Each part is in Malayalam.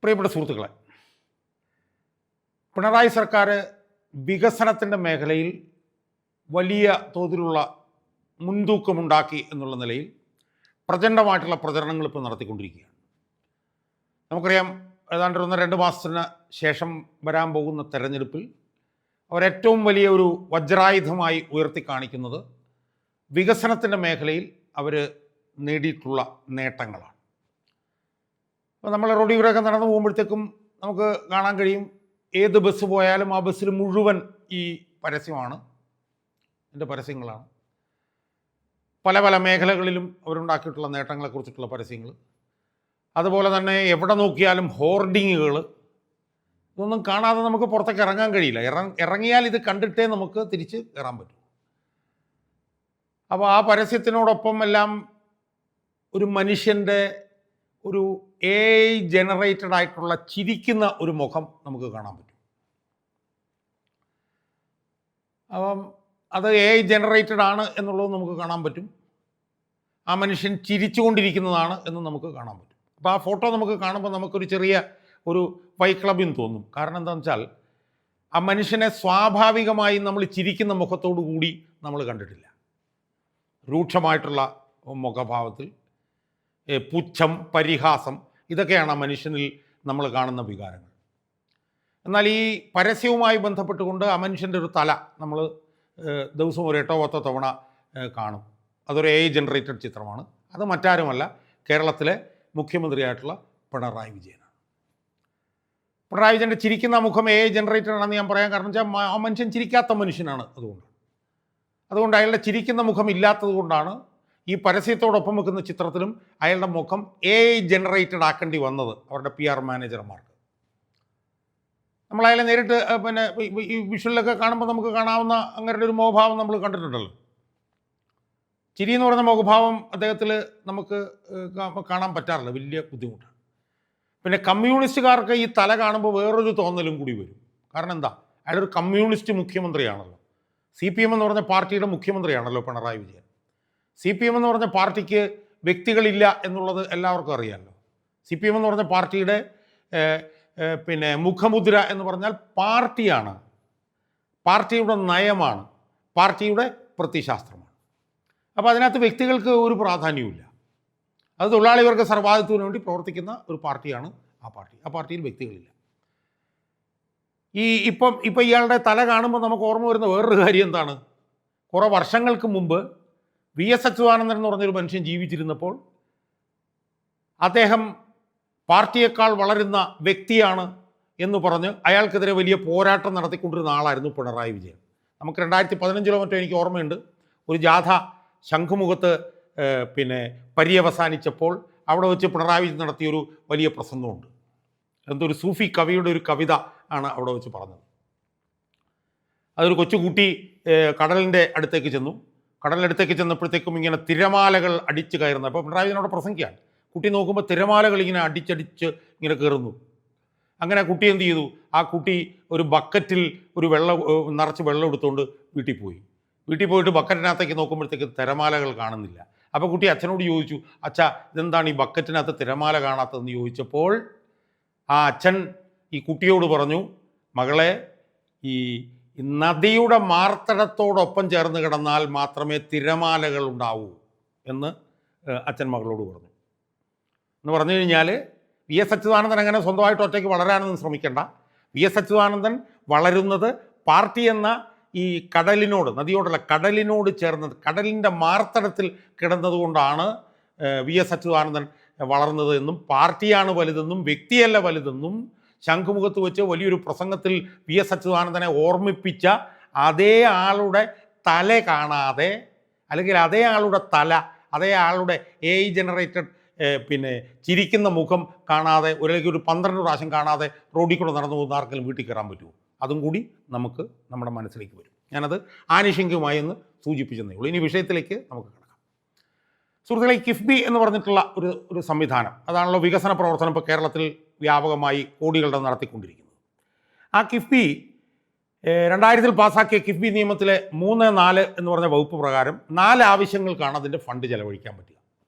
പ്രിയപ്പെട്ട സുഹൃത്തുക്കളെ, പിണറായി സർക്കാർ വികസനത്തിൻ്റെ മേഖലയിൽ വലിയ തോതിലുള്ള മുൻതൂക്കമുണ്ടാക്കി എന്നുള്ള നിലയിൽ പ്രചണ്ഡമായിട്ടുള്ള പ്രചരണങ്ങൾ ഇപ്പോൾ നടത്തിക്കൊണ്ടിരിക്കുകയാണ്. നമുക്കറിയാം, ഏതാണ്ട് 1-2 മാസത്തിന് ശേഷം വരാൻ പോകുന്ന തെരഞ്ഞെടുപ്പിൽ അവരേറ്റവും വലിയ ഒരു വജ്രായുധമായി ഉയർത്തി കാണിക്കുന്നത് വികസനത്തിൻ്റെ മേഖലയിൽ അവർ നേടിയിട്ടുള്ള നേട്ടങ്ങളാണ്. അപ്പോൾ നമ്മൾ റോഡിലൂടെയൊക്കെ നടന്നു പോകുമ്പോഴത്തേക്കും നമുക്ക് കാണാൻ കഴിയും, ഏത് ബസ് പോയാലും ആ ബസ്സിൽ മുഴുവൻ ഈ പരസ്യമാണ്, ഇതിൻ്റെ പരസ്യങ്ങളാണ്. പല പല മേഖലകളിലും അവരുണ്ടാക്കിയിട്ടുള്ള നേട്ടങ്ങളെക്കുറിച്ചിട്ടുള്ള പരസ്യങ്ങൾ. അതുപോലെ തന്നെ എവിടെ നോക്കിയാലും ഹോർഡിങ്ങുകൾ. ഇതൊന്നും കാണാതെ നമുക്ക് പുറത്തേക്ക് ഇറങ്ങാൻ കഴിയില്ല. ഇറങ്ങിയാൽ ഇത് കണ്ടിട്ടേ നമുക്ക് തിരിച്ച് കയറാൻ പറ്റും. അപ്പോൾ ആ പരസ്യത്തിനോടൊപ്പം എല്ലാം ഒരു മനുഷ്യൻ്റെ ഒരു AI ജനറേറ്റഡ് ആയിട്ടുള്ള ചിരിക്കുന്ന ഒരു മുഖം നമുക്ക് കാണാൻ പറ്റും. അപ്പം അത് AI ജനറേറ്റഡ് ആണ് എന്നുള്ളത് നമുക്ക് കാണാൻ പറ്റും. ആ മനുഷ്യൻ ചിരിച്ചുകൊണ്ടിരിക്കുന്നതാണ് എന്ന് നമുക്ക് കാണാൻ പറ്റും. അപ്പോൾ ആ ഫോട്ടോ നമുക്ക് കാണുമ്പോൾ നമുക്കൊരു ചെറിയ ഒരു വൈക്ലഭ്യം തോന്നും. കാരണം എന്താണെന്ന് വെച്ചാൽ ആ മനുഷ്യനെ സ്വാഭാവികമായി നമ്മൾ ചിരിക്കുന്ന മുഖത്തോടു കൂടി നമ്മൾ കണ്ടിട്ടില്ല. രൂക്ഷമായിട്ടുള്ള മുഖഭാവത്തിൽ പുച്ഛം, പരിഹാസം, ഇതൊക്കെയാണ് ആ മനുഷ്യനിൽ നമ്മൾ കാണുന്ന വികാരങ്ങൾ. എന്നാൽ ഈ പരസ്യവുമായി ബന്ധപ്പെട്ടുകൊണ്ട് ആ മനുഷ്യൻ്റെ ഒരു തല നമ്മൾ ദിവസം ഒരു 8-10 തവണ കാണും. അതൊരു AI ജനറേറ്റഡ് ചിത്രമാണ്. അത് മറ്റാരുമല്ല, കേരളത്തിലെ മുഖ്യമന്ത്രിയായിട്ടുള്ള പിണറായി വിജയനാണ്. പിണറായി വിജയൻ്റെ ചിരിക്കുന്ന മുഖം AI ജനറേറ്റഡ് ആണെന്ന് ഞാൻ പറയാൻ കാരണം വെച്ചാൽ ആ മനുഷ്യൻ ചിരിക്കാത്ത മനുഷ്യനാണ്. അതുകൊണ്ട് അയാളുടെ ചിരിക്കുന്ന മുഖം ഇല്ലാത്തത് കൊണ്ടാണ് ഈ പരസ്യത്തോടൊപ്പം വെക്കുന്ന ചിത്രത്തിലും അയാളുടെ മുഖം AI ജനറേറ്റഡ് ആക്കേണ്ടി വന്നത് അവരുടെ PR മാനേജർമാർക്ക്. നമ്മൾ അയാളെ നേരിട്ട് ഈ വിഷ്വലിലൊക്കെ കാണുമ്പോൾ നമുക്ക് കാണാവുന്ന അങ്ങനെ ഒരു മുഖഭാവം നമ്മൾ കണ്ടിട്ടുണ്ടല്ലോ. ചിരി എന്ന് പറയുന്ന മുഖഭാവം അദ്ദേഹത്തിൽ നമുക്ക് കാണാൻ പറ്റാറില്ല, വലിയ ബുദ്ധിമുട്ടാണ്. പിന്നെ കമ്മ്യൂണിസ്റ്റുകാർക്ക് ഈ തല കാണുമ്പോൾ വേറൊരു തോന്നലും കൂടി വരും. കാരണം എന്താ, അയാളൊരു കമ്മ്യൂണിസ്റ്റ് മുഖ്യമന്ത്രിയാണല്ലോ. CPM എന്ന് പറഞ്ഞ പാർട്ടിയുടെ മുഖ്യമന്ത്രിയാണല്ലോ പിണറായി വിജയൻ. CPM എന്ന് പറഞ്ഞ പാർട്ടിക്ക് വ്യക്തികളില്ല എന്നുള്ളത് എല്ലാവർക്കും അറിയാമല്ലോ. CPM എന്ന് പറഞ്ഞ പാർട്ടിയുടെ മുഖമുദ്ര എന്ന് പറഞ്ഞാൽ പാർട്ടിയാണ്, പാർട്ടിയുടെ നയമാണ്, പാർട്ടിയുടെ പ്രത്യയശാസ്ത്രമാണ്. അപ്പോൾ അതിനകത്ത് വ്യക്തികൾക്ക് ഒരു പ്രാധാന്യവുമില്ല. അത് തൊഴിലാളി വർഗ സർവാധിത്വത്തിന് വേണ്ടി പ്രവർത്തിക്കുന്ന ഒരു പാർട്ടിയാണ് ആ പാർട്ടി. ആ പാർട്ടിയിൽ വ്യക്തികളില്ല. ഇപ്പം ഇയാളുടെ തല കാണുമ്പോൾ നമുക്ക് ഓർമ്മ വരുന്ന വേറൊരു കാര്യം എന്താണ്, കുറേ വർഷങ്ങൾക്ക് മുമ്പ് VS അച്യുതാനന്ദൻ എന്ന് പറഞ്ഞൊരു മനുഷ്യൻ ജീവിച്ചിരുന്നപ്പോൾ അദ്ദേഹം പാർട്ടിയേക്കാൾ വളരുന്ന വ്യക്തിയാണ് എന്ന് പറഞ്ഞ് അയാൾക്കെതിരെ വലിയ പോരാട്ടം നടത്തിക്കൊണ്ടിരുന്ന ആളായിരുന്നു പിണറായി വിജയൻ. നമുക്ക് 2015 മറ്റോ എനിക്ക് ഓർമ്മയുണ്ട്, ഒരു ജാഥ ശംഖുമുഖത്ത് പര്യവസാനിച്ചപ്പോൾ അവിടെ വെച്ച് പിണറായി വിജയൻ നടത്തിയൊരു വലിയ പ്രസംഗമുണ്ട്. എന്തൊരു സൂഫി കവിയുടെ ഒരു കവിത ആണ് അവിടെ വെച്ച് പറഞ്ഞത്. അതൊരു കൊച്ചുകുട്ടി കടലിൻ്റെ അടുത്തേക്ക് ചെന്നു. കടലിനടുത്തേക്ക് ചെന്നപ്പോഴത്തേക്കും ഇങ്ങനെ തിരമാലകൾ അടിച്ച് കയറുന്നു. അപ്പോൾ പിണറായി വിജയൻ അവിടെ പ്രസംഗിക്കുകയാണ്. കുട്ടി നോക്കുമ്പോൾ തിരമാലകൾ ഇങ്ങനെ അടിച്ചടിച്ച് ഇങ്ങനെ കയറുന്നു. അങ്ങനെ കുട്ടി എന്ത് ചെയ്തു, ആ കുട്ടി ഒരു ബക്കറ്റിൽ ഒരു നിറച്ച് വെള്ളം എടുത്തുകൊണ്ട് വീട്ടിൽ പോയിട്ട് ബക്കറ്റിനകത്തേക്ക് നോക്കുമ്പോഴത്തേക്ക് തിരമാലകൾ കാണുന്നില്ല. അപ്പോൾ കുട്ടി അച്ഛനോട് ചോദിച്ചു, അച്ഛാ ഇതെന്താണ് ഈ ബക്കറ്റിനകത്ത് തിരമാല കാണാത്തതെന്ന് ചോദിച്ചപ്പോൾ ആ അച്ഛൻ ഈ കുട്ടിയോട് പറഞ്ഞു, മകളെ, ഈ നദിയുടെ മാർത്തടത്തോടൊപ്പം ചേർന്ന് കിടന്നാൽ മാത്രമേ തിരമാലകൾ ഉണ്ടാവൂ എന്ന് അച്ഛൻ മകളോട് പറഞ്ഞു. എന്ന് പറഞ്ഞു കഴിഞ്ഞാൽ VS അച്യുതാനന്ദൻ അങ്ങനെ സ്വന്തമായിട്ട് ഒറ്റയ്ക്ക് വളരാനൊന്നും ശ്രമിക്കേണ്ട. VS അച്യുതാനന്ദൻ വളരുന്നത് പാർട്ടി എന്ന ഈ കടലിനോട്, നദിയോടല്ല കടലിനോട് ചേർന്നത്, കടലിൻ്റെ മാർത്തടത്തിൽ കിടന്നതുകൊണ്ടാണ് VS അച്യുതാനന്ദൻ വളർന്നത് എന്നും പാർട്ടിയാണ് വലുതെന്നും വ്യക്തിയല്ല വലുതെന്നും ശംഖുമുഖത്ത് വെച്ച് വലിയൊരു പ്രസംഗത്തിൽ VS അച്യുതാനന്ദനെ ഓർമ്മിപ്പിച്ച അതേ ആളുടെ തല കാണാതെ, അല്ലെങ്കിൽ അതേ ആളുടെ AI ജനറേറ്റഡ് ചിരിക്കുന്ന മുഖം കാണാതെ, ഒരു 12 പ്രാവശ്യം കാണാതെ റോഡിൽ കൂടെ നടന്നു പോകുന്ന ആർക്കെങ്കിലും വീട്ടിൽ കയറാൻ പറ്റുമോ? അതും കൂടി നമുക്ക് നമ്മുടെ മനസ്സിലേക്ക് വരും. ഞാനത് ആനുഷംഗികമായി എന്ന് സൂചിപ്പിച്ചതേ ഉള്ളൂ. ഇനി വിഷയത്തിലേക്ക് നമുക്ക് കിടക്കാം. സുഹൃത്തുക്കളെ, കിഫ്ബി എന്ന് പറഞ്ഞിട്ടുള്ള ഒരു സംവിധാനം, അതാണല്ലോ വികസന പ്രവർത്തനം ഇപ്പോൾ കേരളത്തിൽ വ്യാപകമായി കോടികളുടെ നടത്തിക്കൊണ്ടിരിക്കുന്നത്. ആ കിഫ്ബി 2000 പാസ്സാക്കിയ കിഫ്ബി നിയമത്തിലെ 3.4 എന്ന് പറഞ്ഞ വകുപ്പ് പ്രകാരം 4 ആവശ്യങ്ങൾക്കാണ് അതിൻ്റെ ഫണ്ട് ചെലവഴിക്കാൻ പറ്റുക.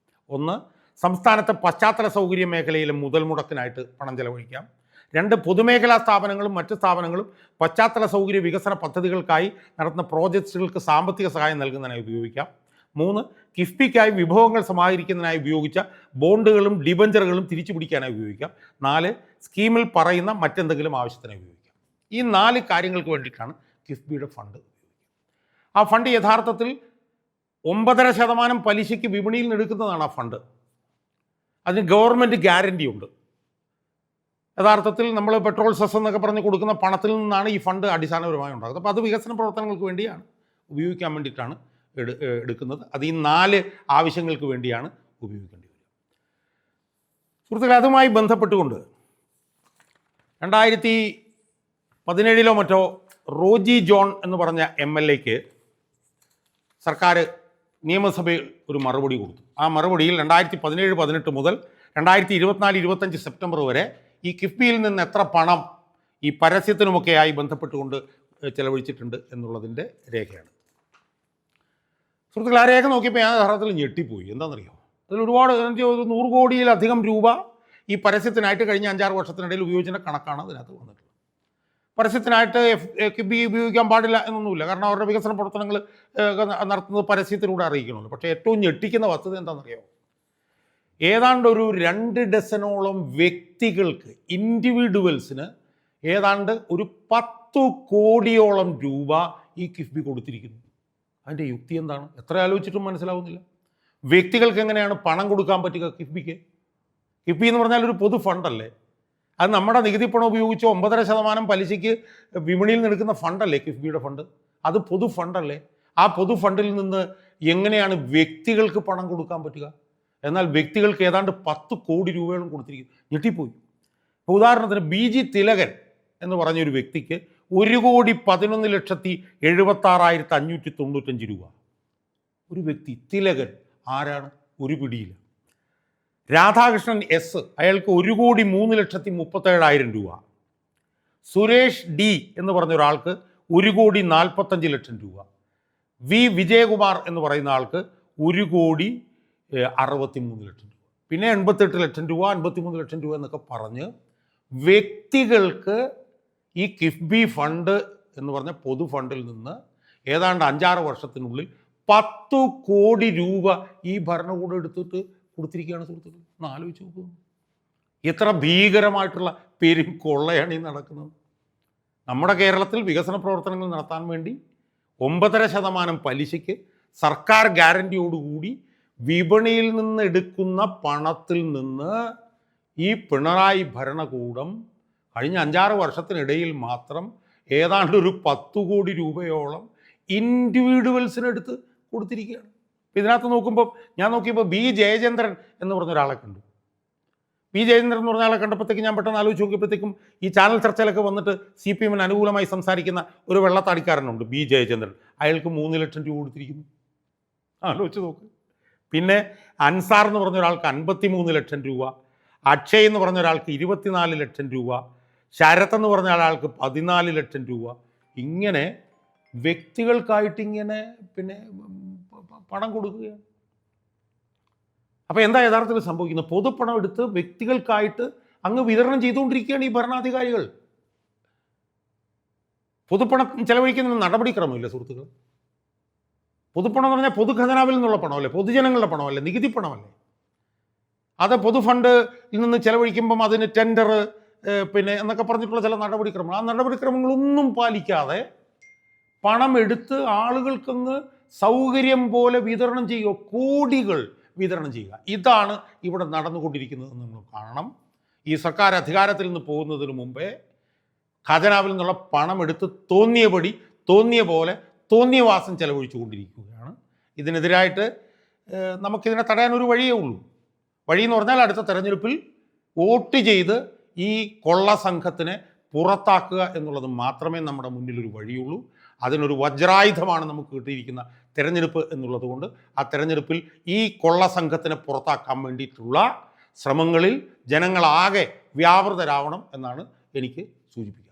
ഒന്ന്, സംസ്ഥാനത്തെ പശ്ചാത്തല സൗകര്യ മേഖലയിലെ മുതൽ മുടക്കിനായിട്ട് പണം ചെലവഴിക്കാം. 2, പൊതുമേഖലാ സ്ഥാപനങ്ങളും മറ്റ് സ്ഥാപനങ്ങളും പശ്ചാത്തല സൗകര്യ വികസന പദ്ധതികൾക്കായി നടത്തുന്ന പ്രോജക്റ്റുകൾക്ക് സാമ്പത്തിക സഹായം നൽകുന്നതിനായി ഉപയോഗിക്കാം. 3, കിഫ്ബിക്കായി വിഭവങ്ങൾ സമാഹരിക്കുന്നതിനായി ഉപയോഗിച്ച ബോണ്ടുകളും ഡിബഞ്ചറുകളും തിരിച്ചു പിടിക്കാനായി ഉപയോഗിക്കാം. 4, സ്കീമിൽ പറയുന്ന മറ്റെന്തെങ്കിലും ആവശ്യത്തിനായി ഉപയോഗിക്കാം. ഈ 4 കാര്യങ്ങൾക്ക് വേണ്ടിയിട്ടാണ് കിഫ്ബിയുടെ ഫണ്ട് ഉപയോഗിക്കുക. ആ ഫണ്ട് യഥാർത്ഥത്തിൽ 9.5% പലിശയ്ക്ക് വിപണിയിൽ നിന്ന് എടുക്കുന്നതാണ് ആ ഫണ്ട്. അതിന് ഗവൺമെൻറ് ഗ്യാരണ്ടി ഉണ്ട്. യഥാർത്ഥത്തിൽ നമ്മൾ പെട്രോൾ സെസ് എന്നൊക്കെ പറഞ്ഞ് കൊടുക്കുന്ന പണത്തിൽ നിന്നാണ് ഈ ഫണ്ട് അടിസ്ഥാനപരമായി ഉണ്ടാകുന്നത്. അപ്പോൾ അത് വികസന പ്രവർത്തനങ്ങൾക്ക് വേണ്ടിയാണ് ഉപയോഗിക്കാൻ വേണ്ടിയിട്ടാണ് എടുക്കുന്നത്. അത് ഈ 4 ആവശ്യങ്ങൾക്ക് വേണ്ടിയാണ് ഉപയോഗിക്കേണ്ടി വരിക. സുഹൃത്തുക്കളെ, അതുമായി ബന്ധപ്പെട്ടുകൊണ്ട് 2017 മറ്റോ റോജി ജോൺ എന്ന് പറഞ്ഞ MLAക്ക് സർക്കാർ നിയമസഭയിൽ ഒരു മറുപടി കൊടുത്തു. ആ മറുപടിയിൽ 2017-18 മുതൽ 2024-25 സെപ്റ്റംബർ വരെ ഈ കിഫ്ബിയിൽ നിന്ന് എത്ര പണം ഈ പരസ്യത്തിനുമൊക്കെയായി ബന്ധപ്പെട്ടുകൊണ്ട് ചെലവഴിച്ചിട്ടുണ്ട് എന്നുള്ളതിൻ്റെ രേഖയാണ്. സുഹൃത്തുക്കൾ, ആ രേഖ നോക്കിയപ്പോൾ ഞാൻ യഥാർത്ഥത്തിൽ ഞെട്ടിപ്പോയി. എന്താണെന്നറിയോ, അതിൽ ഒരുപാട് 100 കോടിയിലധികം രൂപ ഈ പരസ്യത്തിനായിട്ട് കഴിഞ്ഞ 5-6 വർഷത്തിനിടയിൽ ഉപയോഗിച്ച കണക്കാണ് അതിനകത്ത് വന്നിട്ടുള്ളത്. പരസ്യത്തിനായിട്ട് കിഫ്ബി ഉപയോഗിക്കാൻ പാടില്ല എന്നൊന്നുമില്ല, കാരണം അവരുടെ വികസന പ്രവർത്തനങ്ങൾ നടത്തുന്നത് പരസ്യത്തിലൂടെ അറിയിക്കണമല്ലോ. പക്ഷേ ഏറ്റവും ഞെട്ടിക്കുന്ന വസ്തുത എന്താണെന്നറിയോ, ഏതാണ്ട് ഒരു 2 ഡസനോളം വ്യക്തികൾക്ക്, ഇൻഡിവിജ്വൽസിന് ഏതാണ്ട് ഒരു 10 കോടിയോളം രൂപ ഈ കിഫ്ബി കൊടുത്തിരിക്കുന്നു. അതിൻ്റെ യുക്തി എന്താണ്? എത്ര ആലോചിച്ചിട്ടും മനസ്സിലാവുന്നില്ല. വ്യക്തികൾക്ക് എങ്ങനെയാണ് പണം കൊടുക്കാൻ പറ്റുക കിഫ്ബിക്ക്? കിഫ്ബി എന്ന് പറഞ്ഞാൽ ഒരു പൊതു ഫണ്ടല്ലേ? അത് നമ്മുടെ നികുതി പണം ഉപയോഗിച്ച് 9.5% പലിശയ്ക്ക് വിപണിയിൽ നിന്ന് എടുക്കുന്ന ഫണ്ടല്ലേ കിഫ്ബിയുടെ ഫണ്ട്? അത് പൊതു ഫണ്ടല്ലേ? ആ പൊതു ഫണ്ടിൽ നിന്ന് എങ്ങനെയാണ് വ്യക്തികൾക്ക് പണം കൊടുക്കാൻ പറ്റുക? എന്നാൽ വ്യക്തികൾക്ക് ഏതാണ്ട് 10 കോടി രൂപയോളം കൊടുത്തിരിക്കുന്നു. ഞെട്ടിപ്പോയി. ഇപ്പോൾ ഉദാഹരണത്തിന് BG തിലകൻ എന്ന് പറഞ്ഞൊരു വ്യക്തിക്ക് 1,10,76,595 രൂപ. ഒരു വ്യക്തി തിലകൻ ആരാണ്? ഒരു പിടിയില്ല. രാധാകൃഷ്ണൻ S, അയാൾക്ക് 1,03,37,000 രൂപ. സുരേഷ് D എന്ന് പറഞ്ഞ ഒരാൾക്ക് 1,45,00,000 രൂപ. V വിജയകുമാർ എന്ന് പറയുന്ന ആൾക്ക് 1,63,00,000 രൂപ. പിന്നെ 88 ലക്ഷം രൂപ, 53 ലക്ഷം രൂപ എന്നൊക്കെ പറഞ്ഞ് വ്യക്തികൾക്ക് ഈ കിഫ്ബി ഫണ്ട് എന്ന് പറഞ്ഞ പൊതു ഫണ്ടിൽ നിന്ന് ഏതാണ്ട് 5-6 വർഷത്തിനുള്ളിൽ 10 കോടി രൂപ ഈ ഭരണകൂടം എടുത്തിട്ട് കൊടുത്തിരിക്കുകയാണ്. സുഹൃത്തുക്കൾ, ഒന്ന് ആലോചിച്ച് നോക്കുക. എത്ര ഭീകരമായിട്ടുള്ള പേരും കൊള്ളയാണ് ഈ നടക്കുന്നത്. നമ്മുടെ കേരളത്തിൽ വികസന പ്രവർത്തനങ്ങൾ നടത്താൻ വേണ്ടി 9.5% പലിശയ്ക്ക് സർക്കാർ ഗ്യാരണ്ടിയോടുകൂടി വിപണിയിൽ നിന്ന് എടുക്കുന്ന പണത്തിൽ നിന്ന് ഈ പിണറായി ഭരണകൂടം കഴിഞ്ഞ 5-6 വർഷത്തിനിടയിൽ മാത്രം ഏതാണ്ട് ഒരു 10 കോടി രൂപയോളം ഇൻഡിവിജ്വൽസിനെടുത്ത് കൊടുത്തിരിക്കുകയാണ്. ഇതിനകത്ത് നോക്കുമ്പോൾ ഞാൻ നോക്കിയപ്പോൾ B ജയചന്ദ്രൻ എന്ന് പറഞ്ഞ ഒരാളെ കണ്ടു. B ജയചന്ദ്രൻ എന്ന് പറഞ്ഞ ആളെ കണ്ടപ്പോഴത്തേക്ക് ഞാൻ പെട്ടെന്ന് ആലോചിച്ച് നോക്കിയപ്പോഴത്തേക്കും ഈ ചാനൽ ചർച്ചയിലൊക്കെ വന്നിട്ട് CPM-ന് അനുകൂലമായി സംസാരിക്കുന്ന ഒരു വെള്ളത്താടിക്കാരനുണ്ട്, B ജയചന്ദ്രൻ. അയാൾക്ക് 3 ലക്ഷം രൂപ കൊടുത്തിരിക്കുന്നു. ആലോചിച്ച് നോക്ക്. പിന്നെ അൻസാർ എന്ന് പറഞ്ഞ ഒരാൾക്ക് 53 ലക്ഷം രൂപ, അക്ഷയ് എന്ന് പറഞ്ഞ ഒരാൾക്ക് 24 ലക്ഷം രൂപ, ശരത് എന്ന് പറഞ്ഞ ഒരാൾക്ക് 14 ലക്ഷം രൂപ. ഇങ്ങനെ വ്യക്തികൾക്കായിട്ടിങ്ങനെ പിന്നെ പണം കൊടുക്കുകയാണ്. അപ്പോൾ എന്താ യഥാർത്ഥത്തിൽ സംഭവിക്കുന്നത്? പൊതുപ്പണം എടുത്ത് വ്യക്തികൾക്കായിട്ട് അങ്ങ് വിതരണം ചെയ്തുകൊണ്ടിരിക്കുകയാണ് ഈ ഭരണാധികാരികൾ. പൊതുപ്പണം ചെലവഴിക്കുന്ന നടപടിക്രമമില്ല സുഹൃത്തുക്കൾ. പൊതുപ്പണം എന്ന് പറഞ്ഞാൽ പൊതുഖജനാവിൽ നിന്നുള്ള പണമല്ലേ, പൊതുജനങ്ങളുടെ പണമല്ലേ, നികുതി പണമല്ലേ. അത് പൊതു ഫണ്ടിൽ നിന്ന് ചെലവഴിക്കുമ്പം അതിന് ടെൻഡർ പിന്നെ എന്നൊക്കെ പറഞ്ഞിട്ടുള്ള ചില നടപടിക്രമങ്ങൾ, ആ നടപടിക്രമങ്ങളൊന്നും പാലിക്കാതെ പണം എടുത്ത് ആളുകൾക്കങ്ങ് സൗകര്യം പോലെ വിതരണം ചെയ്യുക, കോടികൾ വിതരണം ചെയ്യുക. ഇതാണ് ഇവിടെ നടന്നുകൊണ്ടിരിക്കുന്നതെന്ന് നമ്മൾ കാണണം. ഈ സർക്കാർ അധികാരത്തിൽ നിന്ന് പോകുന്നതിന് മുമ്പേ ഖജനാവിൽ നിന്നുള്ള പണം എടുത്ത് തോന്നിയപടി, തോന്നിയ പോലെ, തോന്നിയ വാസം ചെലവഴിച്ചു കൊണ്ടിരിക്കുകയാണ്. ഇതിനെതിരായിട്ട് നമുക്കിതിനെ തടയാനൊരു വഴിയേ ഉള്ളൂ. വഴിയെന്ന് പറഞ്ഞാൽ അടുത്ത തെരഞ്ഞെടുപ്പിൽ വോട്ട് ചെയ്ത് ഈ കൊള്ള സംഘത്തിനെ പുറത്താക്കുക എന്നുള്ളത് മാത്രമേ നമ്മുടെ മുന്നിലൊരു വഴിയുള്ളൂ. അതിനൊരു വജ്രായുധമാണ് നമുക്ക് കിട്ടിയിരിക്കുന്ന തെരഞ്ഞെടുപ്പ് എന്നുള്ളത് കൊണ്ട് ആ തെരഞ്ഞെടുപ്പിൽ ഈ കൊള്ള സംഘത്തിനെ പുറത്താക്കാൻ വേണ്ടിയിട്ടുള്ള ശ്രമങ്ങളിൽ ജനങ്ങളാകെ വ്യാപൃതരാവണം എന്നാണ് എനിക്ക് സൂചിപ്പിക്കുന്നത്.